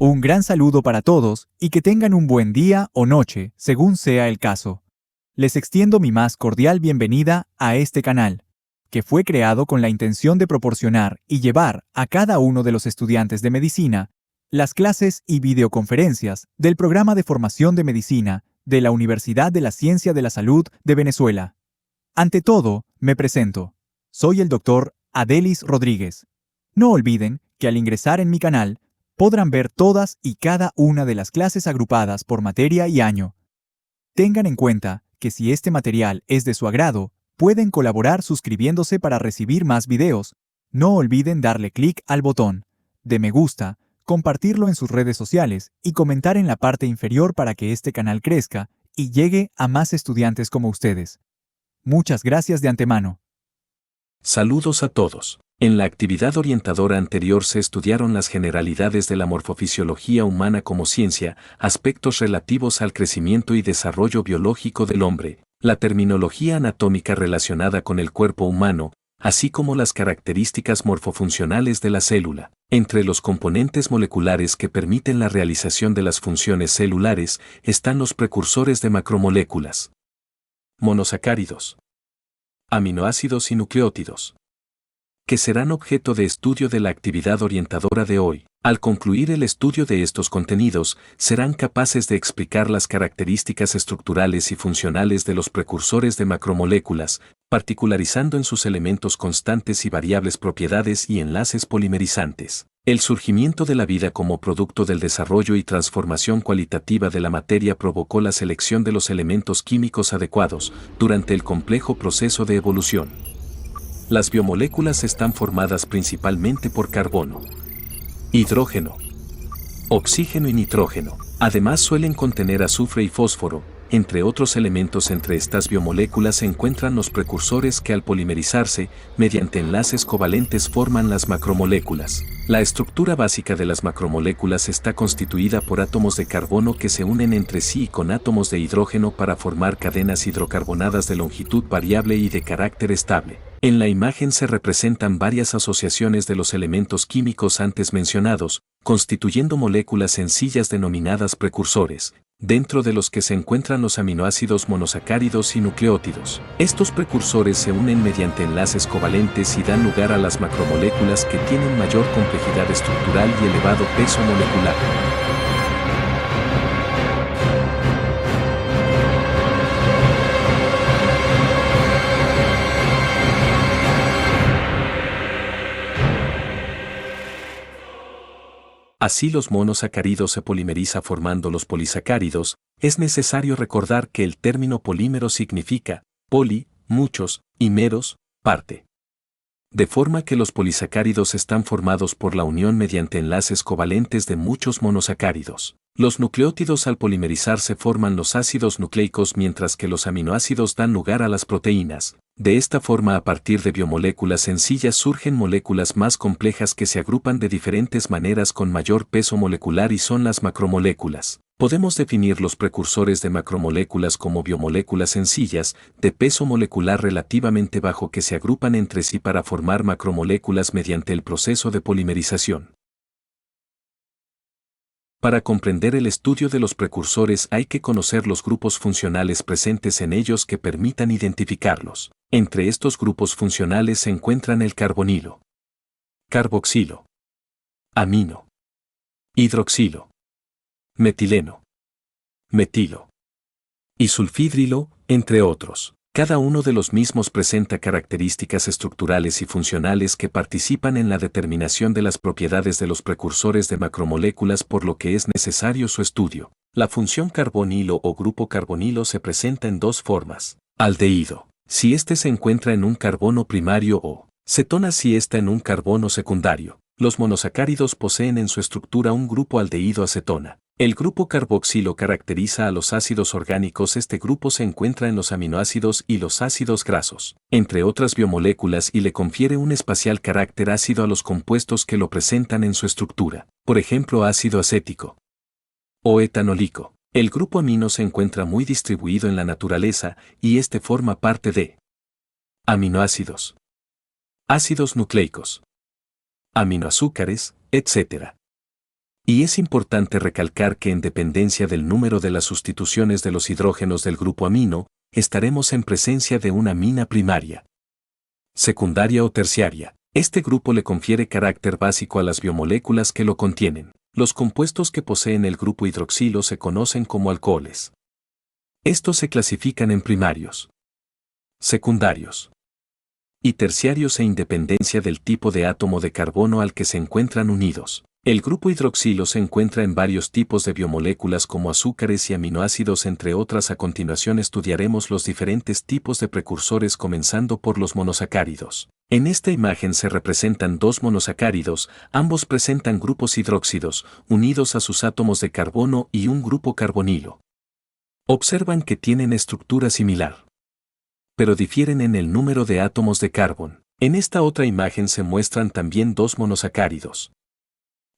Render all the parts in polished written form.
Un gran saludo para todos y que tengan un buen día o noche, según sea el caso. Les extiendo mi más cordial bienvenida a este canal, que fue creado con la intención de proporcionar y llevar a cada uno de los estudiantes de medicina las clases y videoconferencias del programa de formación de medicina de la Universidad de la Ciencia de la Salud de Venezuela. Ante todo, me presento. Soy el Dr. Adelis Rodríguez. No olviden que al ingresar en mi canal, podrán ver todas y cada una de las clases agrupadas por materia y año. Tengan en cuenta que si este material es de su agrado, pueden colaborar suscribiéndose para recibir más videos. No olviden darle clic al botón de me gusta, compartirlo en sus redes sociales y comentar en la parte inferior para que este canal crezca y llegue a más estudiantes como ustedes. Muchas gracias de antemano. Saludos a todos. En la actividad orientadora anterior se estudiaron las generalidades de la morfofisiología humana como ciencia, aspectos relativos al crecimiento y desarrollo biológico del hombre, la terminología anatómica relacionada con el cuerpo humano, así como las características morfofuncionales de la célula. Entre los componentes moleculares que permiten la realización de las funciones celulares están los precursores de macromoléculas, monosacáridos, aminoácidos y nucleótidos, que serán objeto de estudio de la actividad orientadora de hoy. Al concluir el estudio de estos contenidos, serán capaces de explicar las características estructurales y funcionales de los precursores de macromoléculas, particularizando en sus elementos constantes y variables propiedades y enlaces polimerizantes. El surgimiento de la vida como producto del desarrollo y transformación cualitativa de la materia provocó la selección de los elementos químicos adecuados durante el complejo proceso de evolución. Las biomoléculas están formadas principalmente por carbono, hidrógeno, oxígeno y nitrógeno. Además suelen contener azufre y fósforo. Entre otros elementos, entre estas biomoléculas se encuentran los precursores que al polimerizarse, mediante enlaces covalentes forman las macromoléculas. La estructura básica de las macromoléculas está constituida por átomos de carbono que se unen entre sí con átomos de hidrógeno para formar cadenas hidrocarbonadas de longitud variable y de carácter estable. En la imagen se representan varias asociaciones de los elementos químicos antes mencionados, constituyendo moléculas sencillas denominadas precursores, dentro de los que se encuentran los aminoácidos monosacáridos y nucleótidos. Estos precursores se unen mediante enlaces covalentes y dan lugar a las macromoléculas que tienen mayor complejidad estructural y elevado peso molecular. Así los monosacáridos se polimeriza formando los polisacáridos. Es necesario recordar que el término polímero significa poli, muchos, y meros, parte. De forma que los polisacáridos están formados por la unión mediante enlaces covalentes de muchos monosacáridos. Los nucleótidos al polimerizarse forman los ácidos nucleicos mientras que los aminoácidos dan lugar a las proteínas. De esta forma, a partir de biomoléculas sencillas surgen moléculas más complejas que se agrupan de diferentes maneras con mayor peso molecular y son las macromoléculas. Podemos definir los precursores de macromoléculas como biomoléculas sencillas, de peso molecular relativamente bajo que se agrupan entre sí para formar macromoléculas mediante el proceso de polimerización. Para comprender el estudio de los precursores hay que conocer los grupos funcionales presentes en ellos que permitan identificarlos. Entre estos grupos funcionales se encuentran el carbonilo, carboxilo, amino, hidroxilo, metileno, metilo y sulfhidrilo, entre otros. Cada uno de los mismos presenta características estructurales y funcionales que participan en la determinación de las propiedades de los precursores de macromoléculas, por lo que es necesario su estudio. La función carbonilo o grupo carbonilo se presenta en dos formas: aldehído, si éste se encuentra en un carbono primario, o cetona si está en un carbono secundario. Los monosacáridos poseen en su estructura un grupo aldehído acetona. El grupo carboxilo caracteriza a los ácidos orgánicos. Este grupo se encuentra en los aminoácidos y los ácidos grasos, entre otras biomoléculas, y le confiere un especial carácter ácido a los compuestos que lo presentan en su estructura, por ejemplo ácido acético o etanólico. El grupo amino se encuentra muy distribuido en la naturaleza y este forma parte de aminoácidos, ácidos nucleicos, aminoazúcares, etc. Y es importante recalcar que en dependencia del número de las sustituciones de los hidrógenos del grupo amino, estaremos en presencia de una amina primaria, secundaria o terciaria. Este grupo le confiere carácter básico a las biomoléculas que lo contienen. Los compuestos que poseen el grupo hidroxilo se conocen como alcoholes. Estos se clasifican en primarios, secundarios y terciarios en dependencia del tipo de átomo de carbono al que se encuentran unidos. El grupo hidroxilo se encuentra en varios tipos de biomoléculas como azúcares y aminoácidos, entre otras. A continuación estudiaremos los diferentes tipos de precursores, comenzando por los monosacáridos. En esta imagen se representan dos monosacáridos, ambos presentan grupos hidróxidos, unidos a sus átomos de carbono y un grupo carbonilo. Observan que tienen estructura similar, pero difieren en el número de átomos de carbón. En esta otra imagen se muestran también dos monosacáridos.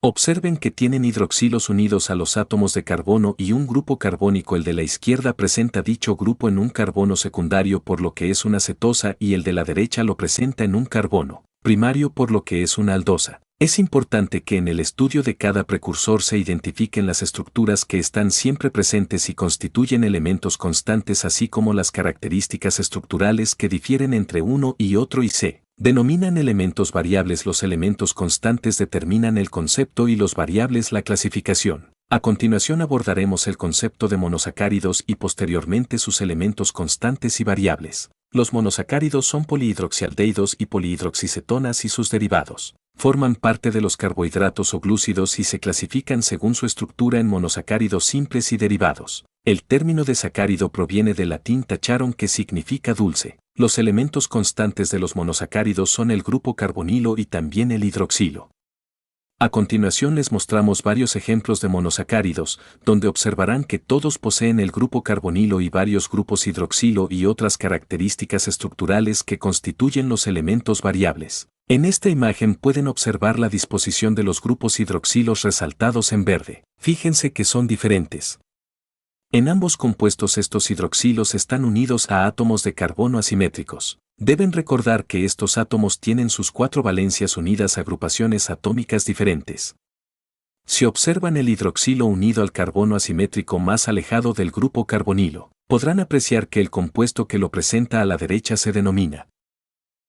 Observen que tienen hidroxilos unidos a los átomos de carbono y un grupo carbónico. El de la izquierda presenta dicho grupo en un carbono secundario, por lo que es una cetosa, y el de la derecha lo presenta en un carbono primario, por lo que es una aldosa. Es importante que en el estudio de cada precursor se identifiquen las estructuras que están siempre presentes y constituyen elementos constantes, así como las características estructurales que difieren entre uno y otro y se denominan elementos variables. Los elementos constantes determinan el concepto y los variables la clasificación. A continuación abordaremos el concepto de monosacáridos y posteriormente sus elementos constantes y variables. Los monosacáridos son polihidroxialdehídos y polihidroxicetonas y sus derivados. Forman parte de los carbohidratos o glúcidos y se clasifican según su estructura en monosacáridos simples y derivados. El término de sacárido proviene del latín tacharon, que significa dulce. Los elementos constantes de los monosacáridos son el grupo carbonilo y también el hidroxilo. A continuación les mostramos varios ejemplos de monosacáridos, donde observarán que todos poseen el grupo carbonilo y varios grupos hidroxilo y otras características estructurales que constituyen los elementos variables. En esta imagen pueden observar la disposición de los grupos hidroxilos resaltados en verde. Fíjense que son diferentes. En ambos compuestos estos hidroxilos están unidos a átomos de carbono asimétricos. Deben recordar que estos átomos tienen sus 4 valencias unidas a agrupaciones atómicas diferentes. Si observan el hidroxilo unido al carbono asimétrico más alejado del grupo carbonilo, podrán apreciar que el compuesto que lo presenta a la derecha se denomina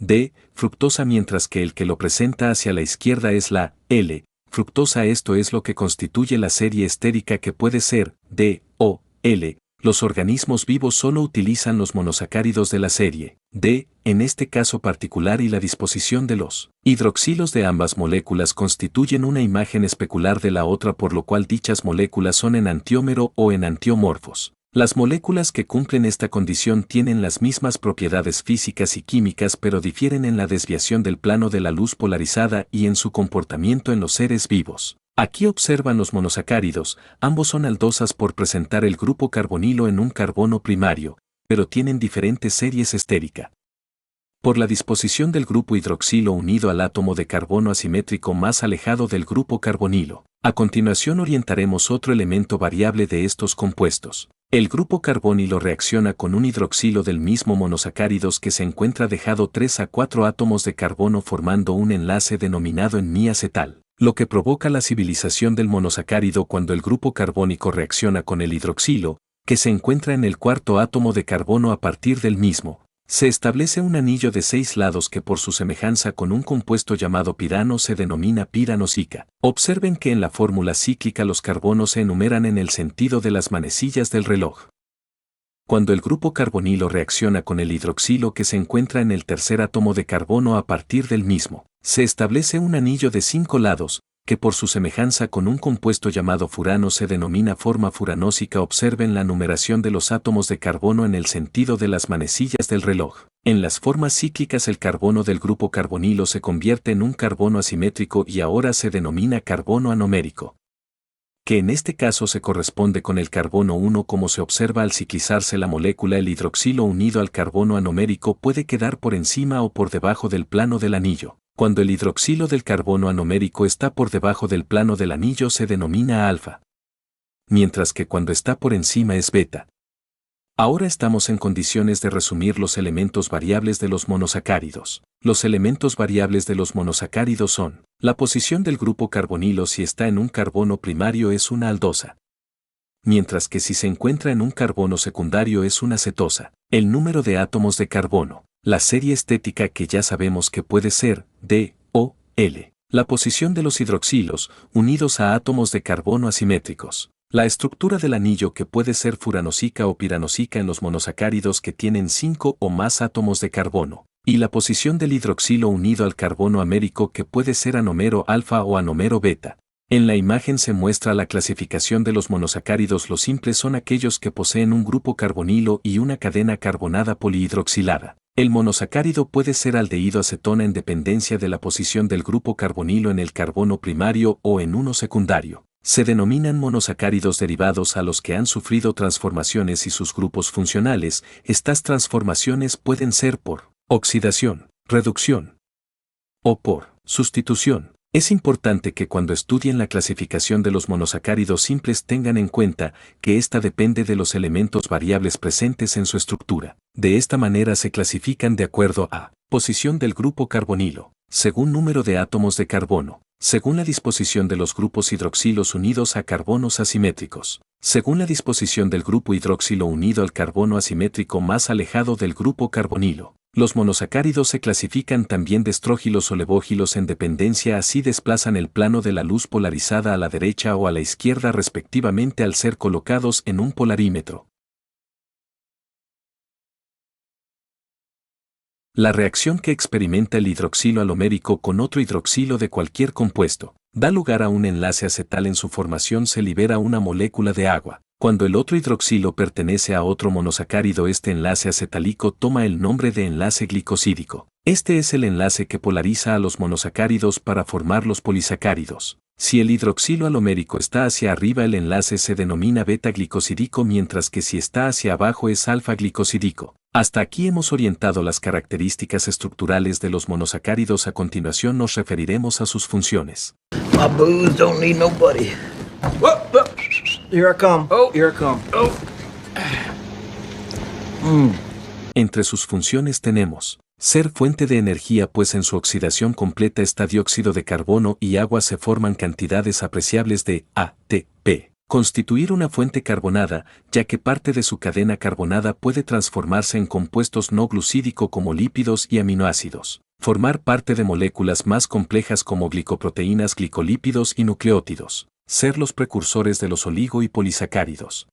D-fructosa, mientras que el que lo presenta hacia la izquierda es la L-fructosa. Esto es lo que constituye la serie estérica, que puede ser D o L. Los organismos vivos solo utilizan los monosacáridos de la serie D, en este caso particular, y la disposición de los hidroxilos de ambas moléculas constituyen una imagen especular de la otra, por lo cual dichas moléculas son enantiómero o enantiomorfos. Las moléculas que cumplen esta condición tienen las mismas propiedades físicas y químicas, pero difieren en la desviación del plano de la luz polarizada y en su comportamiento en los seres vivos. Aquí observan los monosacáridos, ambos son aldosas por presentar el grupo carbonilo en un carbono primario, pero tienen diferentes series estérica. Por la disposición del grupo hidroxilo unido al átomo de carbono asimétrico más alejado del grupo carbonilo. A continuación orientaremos otro elemento variable de estos compuestos. El grupo carbonilo reacciona con un hidroxilo del mismo monosacáridos que se encuentra dejado 3 a 4 átomos de carbono, formando un enlace denominado en-mi-acetal, lo que provoca la civilización del monosacárido cuando el grupo carbónico reacciona con el hidroxilo, que se encuentra en el 4º átomo de carbono. A partir del mismo, se establece un anillo de 6 lados que, por su semejanza con un compuesto llamado pirano, se denomina pirano-cica. Observen que en la fórmula cíclica los carbonos se enumeran en el sentido de las manecillas del reloj. Cuando el grupo carbonilo reacciona con el hidroxilo que se encuentra en el 3er átomo de carbono, a partir del mismo, se establece un anillo de 5 lados, que por su semejanza con un compuesto llamado furano se denomina forma furanósica. Observen la numeración de los átomos de carbono en el sentido de las manecillas del reloj. En las formas cíclicas el carbono del grupo carbonilo se convierte en un carbono asimétrico y ahora se denomina carbono anomérico, que en este caso se corresponde con el carbono 1. Como se observa al ciclizarse la molécula, el hidroxilo unido al carbono anomérico puede quedar por encima o por debajo del plano del anillo. Cuando el hidroxilo del carbono anomérico está por debajo del plano del anillo se denomina alfa, mientras que cuando está por encima es beta. Ahora estamos en condiciones de resumir los elementos variables de los monosacáridos. Los elementos variables de los monosacáridos son La posición del grupo carbonilo si está en un carbono primario es una aldosa, mientras que si se encuentra en un carbono secundario es una cetosa. El número de átomos de carbono, la serie estética que ya sabemos que puede ser D, O, L. La posición de los hidroxilos, unidos a átomos de carbono asimétricos. La estructura del anillo que puede ser furanosica o piranosica en los monosacáridos que tienen 5 o más átomos de carbono. Y la posición del hidroxilo unido al carbono américo que puede ser anómero alfa o anómero beta. En la imagen se muestra la clasificación de los monosacáridos. Los simples son aquellos que poseen un grupo carbonilo y una cadena carbonada polihidroxilada. El monosacárido puede ser aldehído acetona en dependencia de la posición del grupo carbonilo en el carbono primario o en uno secundario. Se denominan monosacáridos derivados a los que han sufrido transformaciones y sus grupos funcionales. Estas transformaciones pueden ser por oxidación, reducción o por sustitución. Es importante que cuando estudien la clasificación de los monosacáridos simples tengan en cuenta que ésta depende de los elementos variables presentes en su estructura. De esta manera se clasifican de acuerdo a posición del grupo carbonilo, según número de átomos de carbono, según la disposición de los grupos hidroxilos unidos a carbonos asimétricos, según la disposición del grupo hidroxilo unido al carbono asimétrico más alejado del grupo carbonilo. Los monosacáridos se clasifican también de estrógilos o levógilos en dependencia, así desplazan el plano de la luz polarizada a la derecha o a la izquierda respectivamente al ser colocados en un polarímetro. La reacción que experimenta el hidroxilo alomérico con otro hidroxilo de cualquier compuesto da lugar a un enlace acetal. En su formación se libera una molécula de agua. Cuando el otro hidroxilo pertenece a otro monosacárido, este enlace acetálico toma el nombre de enlace glicosídico. Este es el enlace que polariza a los monosacáridos para formar los polisacáridos. Si el hidroxilo alomérico está hacia arriba, el enlace se denomina beta-glicosídico, mientras que si está hacia abajo es alfa-glicosídico. Hasta aquí hemos orientado las características estructurales de los monosacáridos. A continuación nos referiremos a sus funciones. My booze don't need nobody. Whoop, whoop. Here I come. Oh, here I come. Oh. Entre sus funciones tenemos ser fuente de energía, pues en su oxidación completa está dióxido de carbono y agua, se forman cantidades apreciables de ATP. Constituir una fuente carbonada, ya que parte de su cadena carbonada puede transformarse en compuestos no glucídico como lípidos y aminoácidos. Formar parte de moléculas más complejas como glicoproteínas, glicolípidos y nucleótidos. Ser los precursores de los oligo y polisacáridos.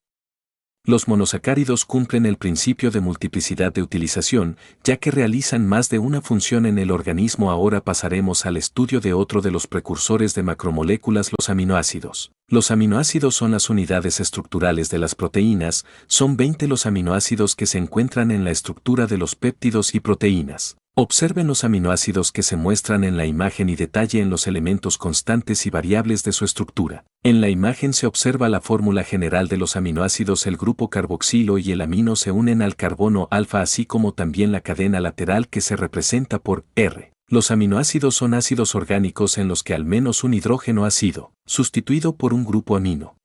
Los monosacáridos cumplen el principio de multiplicidad de utilización, ya que realizan más de una función en el organismo. Ahora pasaremos al estudio de otro de los precursores de macromoléculas, los aminoácidos. Los aminoácidos son las unidades estructurales de las proteínas. Son 20 los aminoácidos que se encuentran en la estructura de los péptidos y proteínas. Observen los aminoácidos que se muestran en la imagen y detalle en los elementos constantes y variables de su estructura. En la imagen se observa la fórmula general de los aminoácidos. El grupo carboxilo y el amino se unen al carbono alfa, así como también la cadena lateral que se representa por R. Los aminoácidos son ácidos orgánicos en los que al menos un hidrógeno ha sido sustituido por un grupo amino.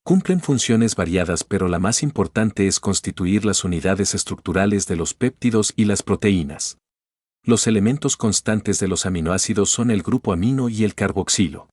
Cumplen funciones variadas, pero la más importante es constituir las unidades estructurales de los péptidos y las proteínas. Los elementos constantes de los aminoácidos son el grupo amino y el carboxilo,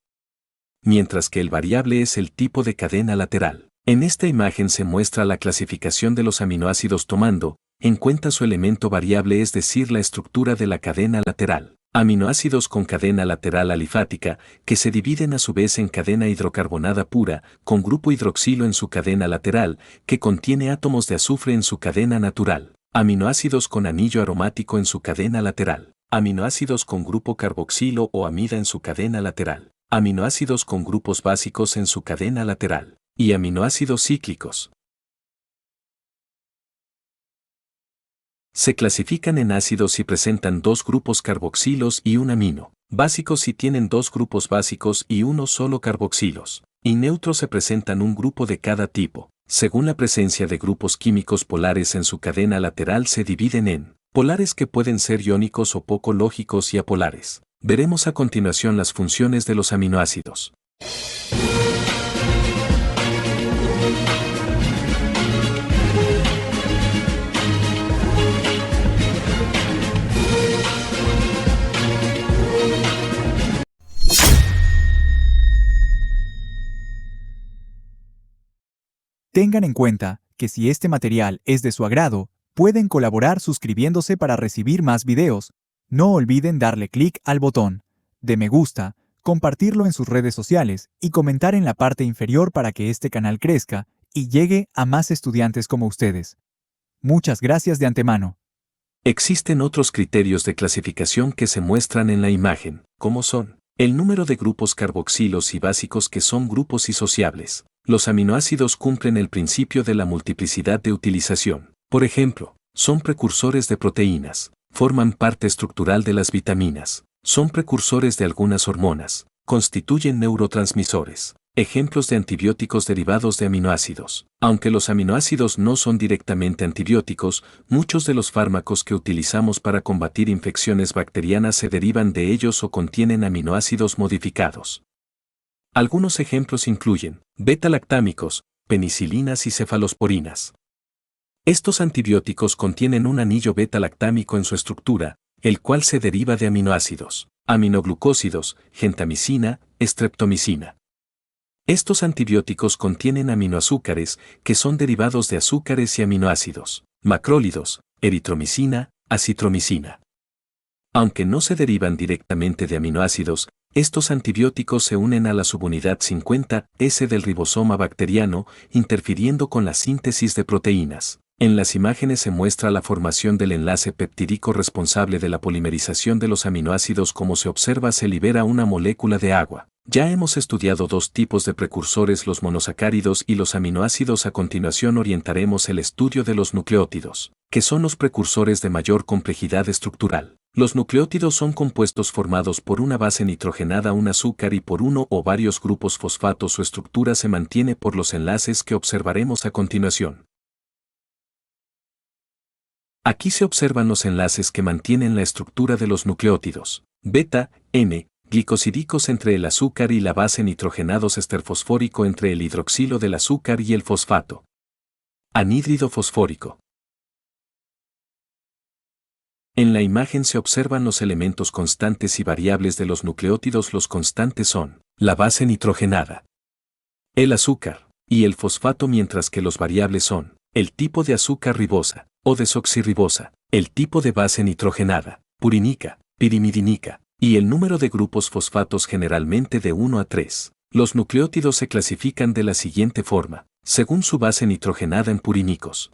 mientras que el variable es el tipo de cadena lateral. En esta imagen se muestra la clasificación de los aminoácidos tomando en cuenta su elemento variable, es decir, la estructura de la cadena lateral. Aminoácidos con cadena lateral alifática, que se dividen a su vez en cadena hidrocarbonada pura, con grupo hidroxilo en su cadena lateral, que contiene átomos de azufre en su cadena natural. Aminoácidos con anillo aromático en su cadena lateral. Aminoácidos con grupo carboxilo o amida en su cadena lateral. Aminoácidos con grupos básicos en su cadena lateral. Y aminoácidos cíclicos. Se clasifican en ácidos si presentan dos grupos carboxilos y un amino. Básicos si tienen dos grupos básicos y uno solo carboxilos. Y neutros se presentan un grupo de cada tipo. Según la presencia de grupos químicos polares en su cadena lateral, se dividen en polares, que pueden ser iónicos o poco lógicos, y apolares. Veremos a continuación las funciones de los aminoácidos. Tengan en cuenta que si este material es de su agrado, pueden colaborar suscribiéndose para recibir más videos. No olviden darle clic al botón de me gusta, compartirlo en sus redes sociales y comentar en la parte inferior para que este canal crezca y llegue a más estudiantes como ustedes. Muchas gracias de antemano. Existen otros criterios de clasificación que se muestran en la imagen, como son el número de grupos carboxilos y básicos que son grupos isociables. Los aminoácidos cumplen el principio de la multiplicidad de utilización. Por ejemplo, son precursores de proteínas, forman parte estructural de las vitaminas, son precursores de algunas hormonas, constituyen neurotransmisores. Ejemplos de antibióticos derivados de aminoácidos. Aunque los aminoácidos no son directamente antibióticos, muchos de los fármacos que utilizamos para combatir infecciones bacterianas se derivan de ellos o contienen aminoácidos modificados. Algunos ejemplos incluyen beta-lactámicos, penicilinas y cefalosporinas. Estos antibióticos contienen un anillo beta-lactámico en su estructura, el cual se deriva de aminoácidos, aminoglucósidos, gentamicina, streptomicina. Estos antibióticos contienen aminoazúcares, que son derivados de azúcares y aminoácidos, macrólidos, eritromicina, acitromicina. Aunque no se derivan directamente de aminoácidos, estos antibióticos se unen a la subunidad 50S del ribosoma bacteriano, interfiriendo con la síntesis de proteínas. En las imágenes se muestra la formación del enlace peptídico responsable de la polimerización de los aminoácidos. Como se observa, se libera una molécula de agua. Ya hemos estudiado dos tipos de precursores, los monosacáridos y los aminoácidos. A continuación orientaremos el estudio de los nucleótidos, que son los precursores de mayor complejidad estructural. Los nucleótidos son compuestos formados por una base nitrogenada, un azúcar y por uno o varios grupos fosfatos. Su estructura se mantiene por los enlaces que observaremos a continuación. Aquí se observan los enlaces que mantienen la estructura de los nucleótidos. Beta, N, glicosidicos entre el azúcar y la base, nitrogenados, éster fosfórico entre el hidroxilo del azúcar y el fosfato. Anhídrido fosfórico. En la imagen se observan los elementos constantes y variables de los nucleótidos. Los constantes son la base nitrogenada, el azúcar y el fosfato, mientras que los variables son el tipo de azúcar ribosa o desoxirribosa, el tipo de base nitrogenada, purinica, pirimidínica, y el número de grupos fosfatos, generalmente de 1 a 3. Los nucleótidos se clasifican de la siguiente forma, según su base nitrogenada en purinicos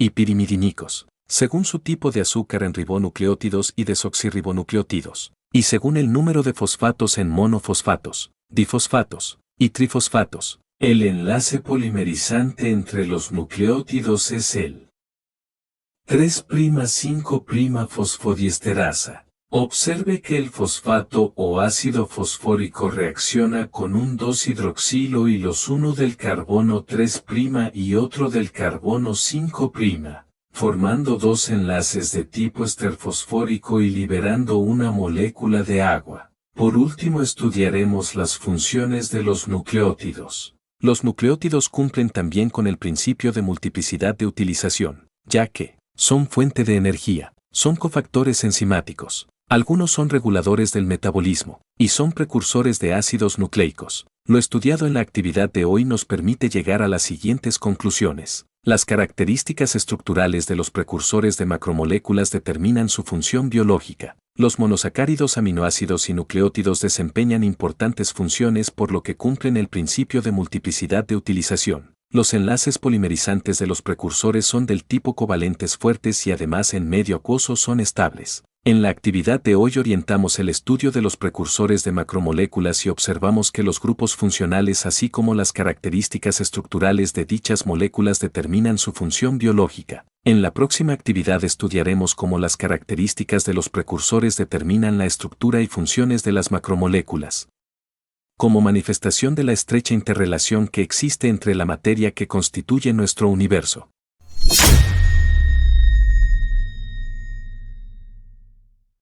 y pirimidínicos, según su tipo de azúcar en ribonucleótidos y desoxirribonucleótidos, y según el número de fosfatos en monofosfatos, difosfatos y trifosfatos. El enlace polimerizante entre los nucleótidos es el 3'5' fosfodiesterasa. Observe que el fosfato o ácido fosfórico reacciona con un 2-hidroxilo y los 1 del carbono 3' y otro del carbono 5', formando dos enlaces de tipo éster fosfórico y liberando una molécula de agua. Por último, estudiaremos las funciones de los nucleótidos. Los nucleótidos cumplen también con el principio de multiplicidad de utilización, ya que son fuente de energía, son cofactores enzimáticos, algunos son reguladores del metabolismo, y son precursores de ácidos nucleicos. Lo estudiado en la actividad de hoy nos permite llegar a las siguientes conclusiones. Las características estructurales de los precursores de macromoléculas determinan su función biológica. Los monosacáridos, aminoácidos y nucleótidos desempeñan importantes funciones, por lo que cumplen el principio de multiplicidad de utilización. Los enlaces polimerizantes de los precursores son del tipo covalentes fuertes y además en medio acuoso son estables. En la actividad de hoy orientamos el estudio de los precursores de macromoléculas y observamos que los grupos funcionales así como las características estructurales de dichas moléculas determinan su función biológica. En la próxima actividad estudiaremos cómo las características de los precursores determinan la estructura y funciones de las macromoléculas, como manifestación de la estrecha interrelación que existe entre la materia que constituye nuestro universo.